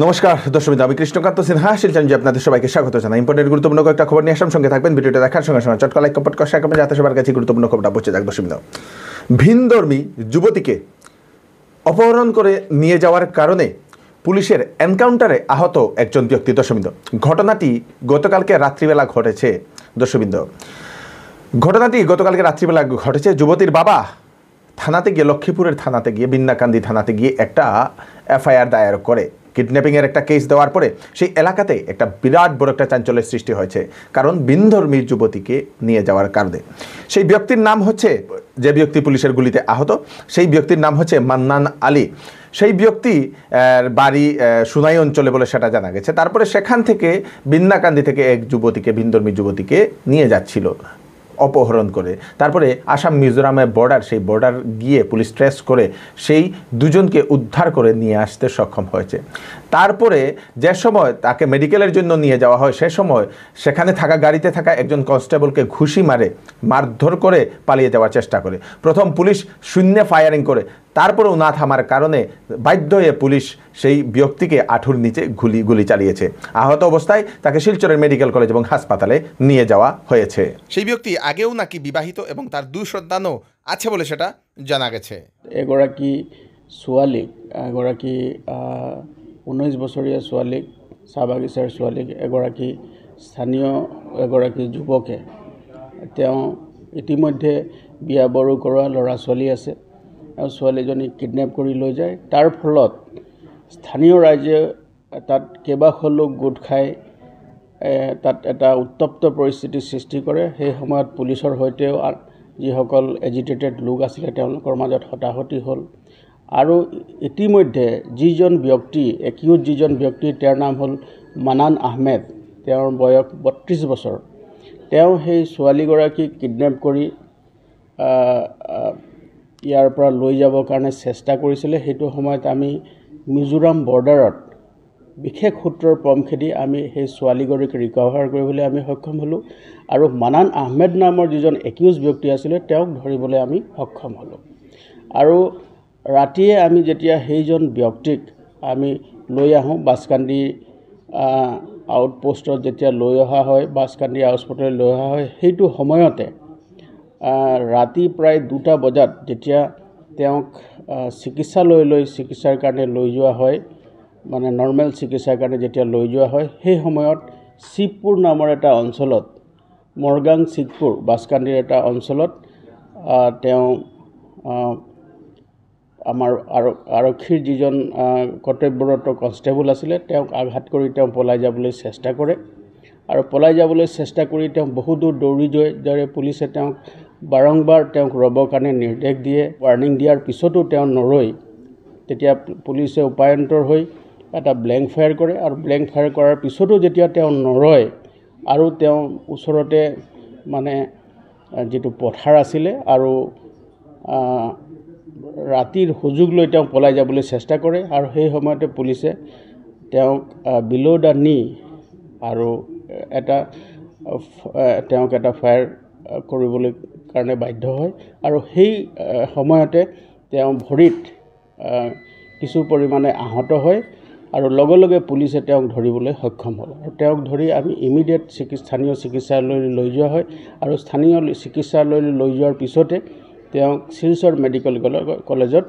নমস্কার দর্শক, আমি কৃষ্ণকান্ত সিনহা শিলচর আপনাদের সবাইকে স্বাগত জানাই। ইম্পর্টেন্ট গুরুত্বপূর্ণ কয়েকটা খবর নিয়ে আসাম, সঙ্গে থাকবেন। ভিডিওটা দেখার সঙ্গে সঙ্গে চটকা লাইক কমেন্ট শেয়ার করবেন, যাতে সবার কাছে গুরুত্বপূর্ণ খবরটা পৌঁছে যাক। দর্শক, ভিনধর্মী যুবতীকে অপহরণ করে নিয়ে যাওয়ার কারণে পুলিশের এনকাউন্টারে আহত একজন ব্যক্তি। দর্শকবৃন্দ, ঘটনাটি গতকালকে রাত্রিবেলা ঘটেছে। দর্শকবৃন্দ, ঘটনাটি গতকালকে রাত্রিবেলা ঘটেছে। যুবতীর বাবা থানাতে গিয়ে, লক্ষ্মীপুরের থানাতে গিয়ে, বিন্নাকান্দি থানাতে গিয়ে একটা এফআইআর দায়ের করে কিডন্যাপিংয়ের একটা কেস দেওয়ার পরে সেই এলাকাতে একটা বিরাট বড় একটা চাঞ্চল্যের সৃষ্টি হয়েছে। কারণ ভিনধর্মী যুবতীকে নিয়ে যাওয়ার কারণে সেই ব্যক্তির নাম হচ্ছে, যে ব্যক্তি পুলিশের গুলিতে আহত, সেই ব্যক্তির নাম হচ্ছে মান্নান আলী। সেই ব্যক্তি বাড়ি সুনাই অঞ্চলে বলে সেটা জানা গেছে। তারপরে সেখান থেকে বিন্নাকান্দি থেকে এক যুবতীকে, ভিনধর্মী যুবতীকে নিয়ে যাচ্ছিল অপহরণ করে। তারপরে আসাম মিজোরামের বর্ডার, সেই বর্ডার গিয়ে পুলিশ ট্রেস করে সেই দুজনকে উদ্ধার করে নিয়ে আসতে সক্ষম হয়েছে। তারপরে যে সময় তাকে মেডিকেলের জন্য নিয়ে যাওয়া হয়, সে সময় সেখানে থাকা গাড়িতে থাকা একজন কনস্টেবলকে ঘুষি মারে মারধর করে পালিয়ে যাওয়ার চেষ্টা করে। প্রথম পুলিশ শূন্যে ফায়ারিং করে, তারপরেও না থামার কারণে বাধ্য হয়ে পুলিশ সেই ব্যক্তিকে আঁঠুর নিচে গুলি চালিয়েছে। আহত অবস্থায় তাকে শিলচরের মেডিকেল কলেজ এবং হাসপাতালে নিয়ে যাওয়া হয়েছে। সেই ব্যক্তি আগেও নাকি বিবাহিত এবং তার 2 সন্তানও আছে বলে সেটা জানা গেছে। এগৰাকী ছোৱালীক, 19 বছৰীয়া ছোৱালীক, চাহ বাগিচাৰ ছোৱালীক স্থানীয় এগৰাকী যুৱকে, তেওঁ ইতিমধ্যে বিয়া বাৰু কৰোৱা ল'ৰা ছোৱালী আছে আৰু ছোৱালীজনীক কিডনেপ কৰি লৈ যায়। তাৰ ফলত স্থানীয় ৰাইজে তাত কেইবাশ লোক গোট খাই তাত এটা উত্তপ্ত পৰিস্থিতিৰ সৃষ্টি কৰে। সেই সময়ত পুলিচৰ সৈতেও যিসকল এজিটেটেড লোক আছিলে তেওঁলোকৰ মাজত হতাহতি হ'ল। আৰু ইতিমধ্যে যিজন ব্যক্তি, একিউজ যিজন ব্যক্তি, তেওঁৰ নাম হ'ল মানান আহমেদ। তেওঁৰ বয়স 32 বছৰ। তেওঁ সেই ছোৱালীগৰাকীক কিডনেপ কৰি ইয়াৰ পৰা লৈ যাবৰ কাৰণে চেষ্টা কৰিছিলে। সেইটো সময়ত আমি মিজোৰাম বৰ্ডাৰত বিশেষ সূত্ৰৰ পম খেদি আমি সেই ছোৱালীগৰাকীক ৰিকভাৰ কৰিবলৈ আমি সক্ষম হ'লোঁ। আৰু মানান আহমেদ নামৰ যিজন একিউজ ব্যক্তি আছিলে তেওঁক ধৰিবলৈ আমি সক্ষম হ'লোঁ। আৰু ৰাতিয়ে আমি যেতিয়া সেইজন ব্যক্তিক আমি লৈ আহোঁ, বাছকান্দি আউটপোষ্টত যেতিয়া লৈ অহা হয়, বাছকান্দি হাস্পতাললৈ লৈ অহা হয়, সেইটো সময়তে ৰাতি প্ৰায় 2টা বজাত যেতিয়া তেওঁক চিকিৎসালয়লৈ চিকিৎসাৰ কাৰণে লৈ যোৱা হয়, মানে নৰ্মেল চিকিৎসাৰ কাৰণে যেতিয়া লৈ যোৱা হয়, সেই সময়ত শিৱপুৰ নামৰ এটা অঞ্চলত, মৰগাং শিৱপুৰ বাছকান্দিৰ এটা অঞ্চলত তেওঁ আমাৰ আৰক্ষীৰ যিজন কৰ্তব্যৰত কনষ্টেবল আছিলে তেওঁক আঘাত কৰি তেওঁ পলাই যাবলৈ চেষ্টা কৰে। আৰু পলাই যাবলৈ চেষ্টা কৰি তেওঁ বহু দূৰ দৌৰি যোৱাৰে পুলিচে তেওঁক বাৰম্বাৰ তেওঁক ৰ'বৰ কাৰণে নিৰ্দেশ দিয়ে। ৱাৰ্ণিং দিয়াৰ পিছতো তেওঁ নৰৈ তেতিয়া পুলিচে উপায়ন্তৰ হৈ এটা ব্লেংক ফায়াৰ কৰে। আৰু ব্লেংক ফায়াৰ কৰাৰ পিছতো যেতিয়া তেওঁ নৰয় আৰু তেওঁ ওচৰতে মানে যিটো পথাৰ আছিলে আৰু ৰাতিৰ সুযোগ লৈ তেওঁ পলাই যাবলৈ চেষ্টা কৰে। আৰু সেই সময়তে পুলিচে তেওঁক বিল' দ্য নি আৰু তেওঁক এটা ফায়াৰ কৰিবলৈ কাৰণে বাধ্য হয়। আৰু সেই সময়তে তেওঁ ভৰিত কিছু পৰিমাণে আহত হয় আৰু লগে লগে পুলিচে তেওঁক ধৰিবলৈ সক্ষম হ'ল। আৰু তেওঁক ধৰি আমি ইমিডিয়েট স্থানীয় চিকিৎসালয়লৈ লৈ যোৱা হয়। আৰু স্থানীয় চিকিৎসালয়লৈ লৈ যোৱাৰ পিছতে তেওঁক শিলচৰ মেডিকেল কলেজত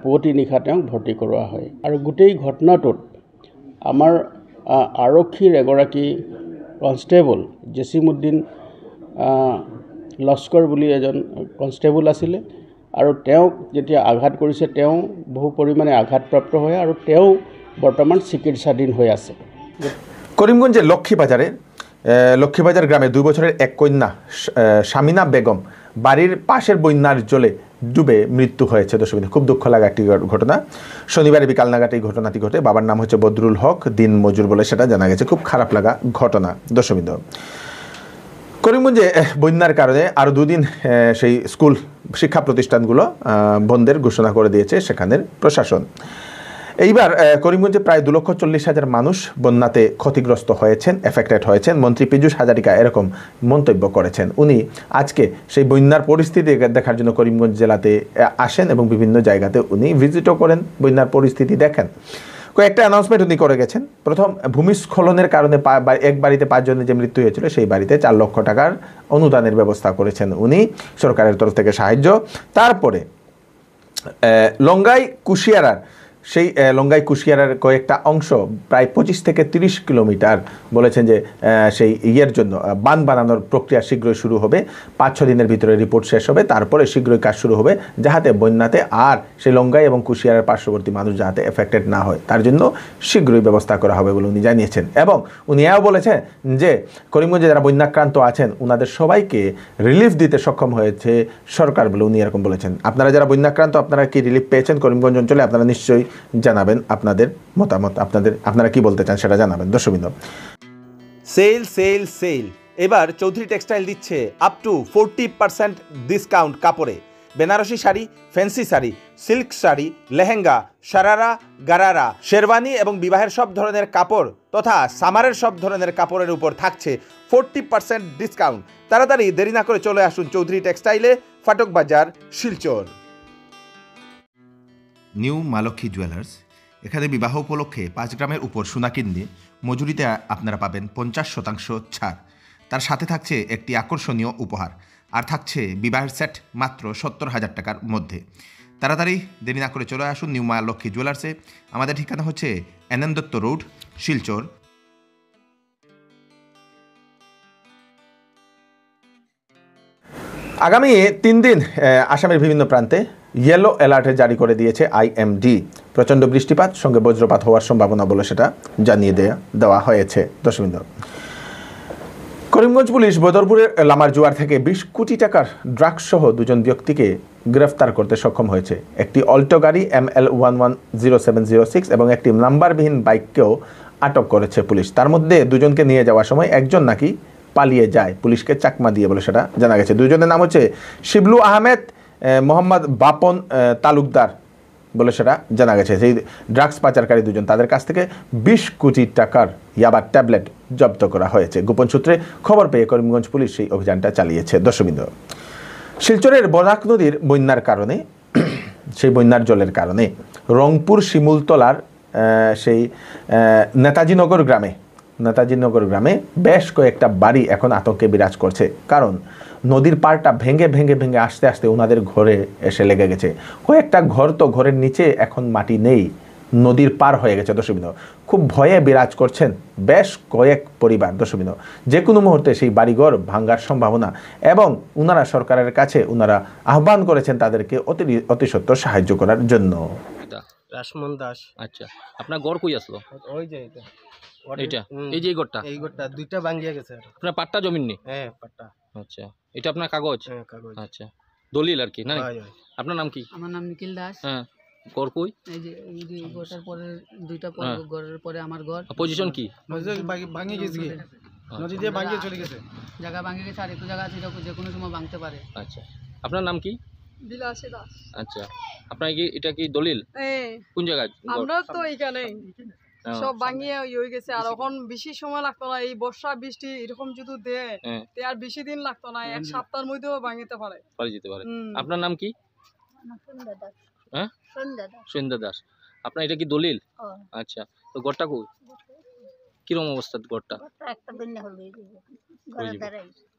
পুৱতি নিশা তেওঁক ভৰ্তি কৰোৱা হয়। আৰু গোটেই ঘটনাটোত আমাৰ আৰক্ষীৰ এগৰাকী কনষ্টেবল জেছিমুদ্দিন লস্কৰ বুলি এজন কনষ্টেবল আছিলে। আৰু তেওঁক যেতিয়া আঘাত কৰিছে তেওঁ বহু পৰিমাণে আঘাতপ্ৰাপ্ত হয় আৰু তেওঁ বৰ্তমান চিকিৎসাধীন হৈ আছে। করিমগঞ্জের লক্ষ্মীবাজার গ্রামে 2 বছরের এক কন্যা শামিনা বেগম বাড়ির পাশের বন্যার জলে ডুবে মৃত্যু হয়েছে। দর্শকবৃন্দ, খুব দুঃখ লাগা একটি ঘটনা। শনিবারে বিকাল নাগাদ এই ঘটনাটি ঘটে। বাবার নাম হচ্ছে বদরুল হক, দিন মজুর বলে সেটা জানা গেছে। খুব খারাপ লাগা ঘটনা। দর্শকবৃন্দ, করিমগঞ্জে বন্যার কারণে আরও 2 দিন সেই স্কুল শিক্ষা প্রতিষ্ঠানগুলো বন্ধের ঘোষণা করে দিয়েছে সেখানের প্রশাসন। এইবার করিমগঞ্জে প্রায় 2,40,000 মানুষ বন্যাতে ক্ষতিগ্রস্ত হয়েছেন, এফেক্টেড হয়েছেন। মন্ত্রী পীযূষ হাজারিকা এরকম মন্তব্য করেছেন। উনি আজকে সেই বন্যার পরিস্থিতি দেখার জন্য করিমগঞ্জ জেলাতে আসেন এবং বিভিন্ন জায়গাতে উনি ভিজিটও করেন, বন্যার পরিস্থিতি দেখেন। কয়েকটা অ্যানাউন্সমেন্ট উনি করে গেছেন। প্রথম, ভূমিস্খলনের কারণে এক বাড়িতে 5 জনের যে মৃত্যু হয়েছিল সেই বাড়িতে 4 লক্ষ টাকার অনুদানের ব্যবস্থা করেছেন উনি, সরকারের তরফ থেকে সাহায্য। তারপরে লঙ্গাই কুশিয়ারার সেই লঙ্গাই কুশিয়ারার কয়েকটা অংশ প্রায় 25 থেকে 30 কিলোমিটার বলেছেন যে সেই ইয়ের জন্য বাঁধ বানানোর প্রক্রিয়া শীঘ্রই শুরু হবে, 5-6 দিনের ভিতরে রিপোর্ট শেষ হবে, তারপরে শীঘ্রই কাজ শুরু হবে, যাহাতে বন্যাতে আর সেই লঙ্গাই এবং কুশিয়ারার পার্শ্ববর্তী মানুষ যাহাতে এফেক্টেড না হয় তার জন্য শীঘ্রই ব্যবস্থা করা হবে বলে উনি জানিয়েছেন। এবং উনি এও বলেছেন যে করিমগঞ্জে যারা বন্যাক্রান্ত আছেন ওনাদের সবাইকে রিলিফ দিতে সক্ষম হয়েছে সরকার বলে উনি এরকম বলেছেন। আপনারা যারা বন্যাক্রান্ত, আপনারা কি রিলিফ পেয়েছেন করিমগঞ্জ অঞ্চলে? আপনারা নিশ্চয়ই জানাবেন আপনাদের মতামত, আপনারা কি বলতে চান সেটা জানাবেন। দর্শকবৃন্দ, সেল সেল সেল, এবার চৌধুরী টেক্সটাইল দিচ্ছে আপ টু 40% ডিসকাউন্ট কাপড়ে। বেনারসি শাড়ি, ফ্যান্সি শাড়ি, সিল্ক শাড়ি, লেহেঙ্গা, শারারা, গারারা, শেরওয়ানি এবং বিবাহের সব ধরনের কাপড় তথা সামারের সব ধরনের কাপড়ের উপর থাকছে 40% ডিসকাউন্ট। তাড়াতাড়ি দেরি না করে চলে আসুন চৌধুরী টেক্সটাইলে, ফাটক বাজার, শিলচর। নিউ মা লক্ষ্মী জুয়েলার্স, এখানে বিবাহ উপলক্ষে 5 গ্রামের উপর সোনা কিনলে মজুরিতে আপনারা পাবেন 50% ছাড়। তার সাথে থাকছে একটি আকর্ষণীয় উপহার, আর থাকছে বিবাহের সেট মাত্র 70,000 টাকার মধ্যে। তাড়াতাড়ি দেরি না করে চলে আসুন নিউ মা লক্ষ্মী জুয়েলার্সে। আমাদের ঠিকানা হচ্ছে এনএন দত্ত রোড, শিলচর। আগামী 3 দিন আসামের বিভিন্ন প্রান্তে ইয়েলো অ্যালার্টে জারি করে দিয়েছে IMD। প্রচণ্ড বৃষ্টিপাত সঙ্গে বজ্রপাত হওয়ার সম্ভাবনা বলে সেটা জানিয়ে দেওয়া হয়েছে। দর্শকবৃন্দ, করিমগঞ্জ পুলিশ বদরপুরের লামারজুয়ার থেকে 20 কোটি টাকার ড্রাগস সহ 2 জন ব্যক্তিকে গ্রেফতার করতে সক্ষম হয়েছে। একটি অল্টো গাড়ি ML110706 এবং একটি নাম্বারবিহীন বাইককেও আটক করেছে পুলিশ। তার মধ্যে 2 জনকে নিয়ে যাওয়ার সময় একজন নাকি পালিয়ে যায় পুলিশকে চাকমা দিয়ে বলে সেটা জানা গেছে। 2 জনের নাম হচ্ছে শিবলু আহমেদ, মোহাম্মদ বাপন তালুকদার বলে সেটা জানা গেছে। সেই ড্রাগস পাচারকারী 2 জন, তাদের কাছ থেকে 20 কোটি টাকার ইয়াবার ট্যাবলেট জব্দ করা হয়েছে। গোপন সূত্রে খবর পেয়ে করিমগঞ্জ পুলিশ সেই অভিযানটা চালিয়েছে। দর্শকবৃন্দ, শিলচরের বরাক নদীর বন্যার কারণে, সেই বন্যার জলের কারণে রংপুর শিমুলতলার সেই নেতাজিনগর গ্রামে বেশ কয়েকটা বাড়ি এখন আতঙ্কে বিরাজ করছে। কারণ নদীর পাড়টা ভেঙে ভেঙে ভেঙে আস্তে আস্তে ওনাদের ঘরে এসে লেগে গেছে। কয়েকটা ঘর তো ঘরের নিচে এখন মাটি নেই, নদীর পার হয়ে গেছে। দর্শকবৃন্দ, খুব ভয়ে বিরাজ করছেন বেশ কয়েক পরিবার। দর্শকবৃন্দ, যে কোনো মুহূর্তে সেই বাড়িঘর ভাঙ্গার সম্ভাবনা, এবং ওনারা সরকারের কাছে ওনারা আহ্বান করেছেন তাদেরকে অতি সত্বর সাহায্য করার জন্য। রাসমন দাস। আচ্ছা, আপনার গড় কই আসলো? ওই যে এটা এইটা, এই যে এই গড়টা? এই গড়টা 2টা ভাঙিয়া গেছে। আপনার পাট্টা জমিন নি? হ্যাঁ, পাট্টা। আচ্ছা, এটা আপনার কাগজ? হ্যাঁ, কাগজ। আচ্ছা, দলিল আর কি না? হয় হয়। আপনার নাম কি? আমার নাম নিখিল দাস। হ্যাঁ, গড় কই? এই যে গোটার পরে 2টা ঘরের পরে আমার ঘর। পজিশন কি? নদী ভাঙি গেছে কি? নদী দিয়ে ভাঙিয়ে চলে গেছে। জায়গা ভাঙে গেছে, আর একটু জায়গা আছে যে কোনো সময় ভাঙতে পারে। আচ্ছা, আপনার নাম কি? বিলাসী দাস। আচ্ছা, আপনার কি এটা কি দলিল? কোন জায়গায়? আমরা তো এইখানে সব ভাঙিয়ে হয়ে গেছে, আর এখন বেশি সময় লাগতো না। এই বর্ষা বৃষ্টি এরকম যদি দেয় তে আর বেশি দিন লাগতো না, 1 সপ্তাহের মধ্যেও ভাঙিতে পারে। যেতে পারে। আপনার নাম কি? হ্যাঁ, সন্ধ্যা দাস। আপনার এটা কি দলিল? আচ্ছা, তো গড়টা কই? কিরকম অবস্থা গড়টা?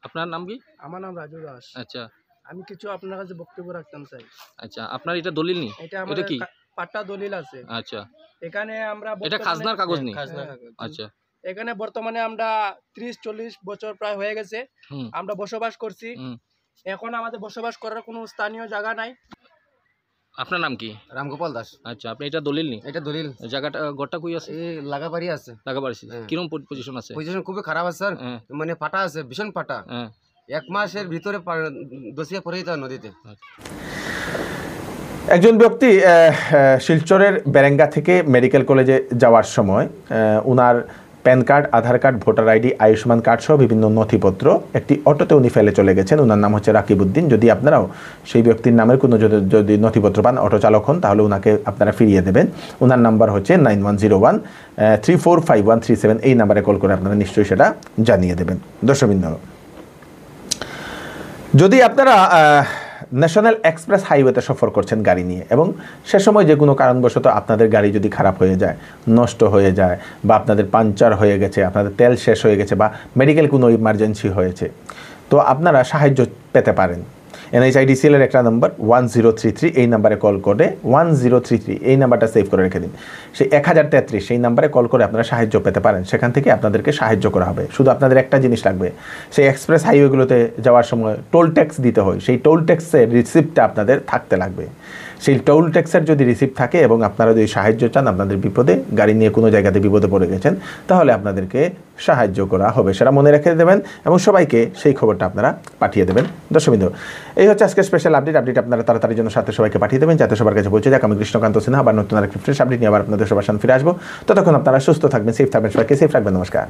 আপনার নাম কি? আমার নাম রাজু দাস। আচ্ছা, আমি কিছু আপনার কাছে বক্তব্য রাখতাম চাই। আচ্ছা, আপনার এটা দলিল নি? এটা কি পাট্টা দলিল আছে। আচ্ছা, এখানে আমরা এটা খাজনার কাগজ নি? আচ্ছা, এখানে বর্তমানে আমরা 30-40 বছর প্রায় হয়ে গেছে আমরা বসবাস করছি। এখন আমাদের বসবাস করার কোনো স্থানীয় জায়গা নাই। আপনার নাম কি? রামগোপাল দাস। আচ্ছা, আপনি এটা দলিল নি? এটা দলিল। জায়গাটা গড়টা কই আছে? এই লাগাবাড়ি আছে। লাগাবাড়ি। কিরকম পজিশন আছে? পজিশন খুবই খারাপ আছে স্যার, মানে ফাটা আছে, ভীষণ ফাটা। 1 মাসের ভিতরে দোষিয়া পড়ে যেতে হয় নদীতে। একজন ব্যক্তি শিলচরের বেরেঙ্গা থেকে মেডিকেল কলেজে যাওয়ার সময় উনার PAN card, Aadhaar card, voter ID, Ayushman card সহ বিভিন্ন নথিপত্র একটি অটোতে উনি ফেলে চলে গেছেন। ওনার নাম হচ্ছে রাকিবউদ্দিন। যদি আপনারাও সেই ব্যক্তির নামের কোনো যদি নথিপত্র পান, অটো চালক হন, তাহলে ওনাকে আপনারা ফিরিয়ে দেবেন। ওনার নাম্বার হচ্ছে 9101345137। এই নাম্বারে কল করে আপনারা নিশ্চয়ই সেটা জানিয়ে দেবেন। দর্শকবৃন্দ, যদি আপনারা ন্যাশনাল এক্সপ্রেস হাইওয়েতে সফর করছেন গাড়ি নিয়ে এবং সে সময় যে কোনো কারণবশত আপনাদের গাড়ি যদি খারাপ হয়ে যায়, নষ্ট হয়ে যায়, বা আপনাদের পাংচার হয়ে গেছে, আপনাদের তেল শেষ হয়ে গেছে, বা মেডিকেল কোনো ইমার্জেন্সি হয়েছে, তো আপনারা সাহায্য পেতে পারেন। NHIDCL এর একটা নম্বর 1033, এই নাম্বারে কল করে 1033 এই নাম্বারটা সেভ করে রেখে দিন। সেই 1033 সেই নাম্বারে কল করে আপনারা সাহায্য পেতে পারেন। সেখান থেকে আপনাদেরকে সাহায্য করা হবে। শুধু আপনাদের একটা জিনিস লাগবে, সেই এক্সপ্রেস হাইওয়েগুলোতে যাওয়ার সময় টোল ট্যাক্স দিতে হয়, সেই টোল ট্যাক্সের রিসিপ্টটা আপনাদের থাকতে লাগবে। সেই টোল ট্যাক্সের যদি রিসিপ্ট থাকে এবং আপনারা যদি সাহায্য চান, আপনাদের বিপদে গাড়ি নিয়ে কোনো জায়গাতে বিপদে পড়ে গেছেন, তাহলে আপনাদেরকে সাহায্য করা হবে। সেটা মনে রেখে দেবেন এবং সবাইকে সেই খবরটা আপনারা পাঠিয়ে দেবেন। দর্শকবৃন্দ, এই হচ্ছে আজকে স্পেশাল আপডেট আপনারা তাড়াতাড়ি জন্য সাথে সবাইকে পাঠিয়ে দেবেন, যাতে সবার কাছে পৌঁছে যাক। আমি কৃষ্ণকান্ত সিনহা আবার নতুন আরেকটি ফ্রেশ আপডেট নিয়ে আবার আপনাদের সবার সামনে ফিরে আসবো। ততক্ষণ আপনারা সুস্থ থাকবেন, সেফ থাকবেন, সবাইকে সেফ রাখবেন। নমস্কার।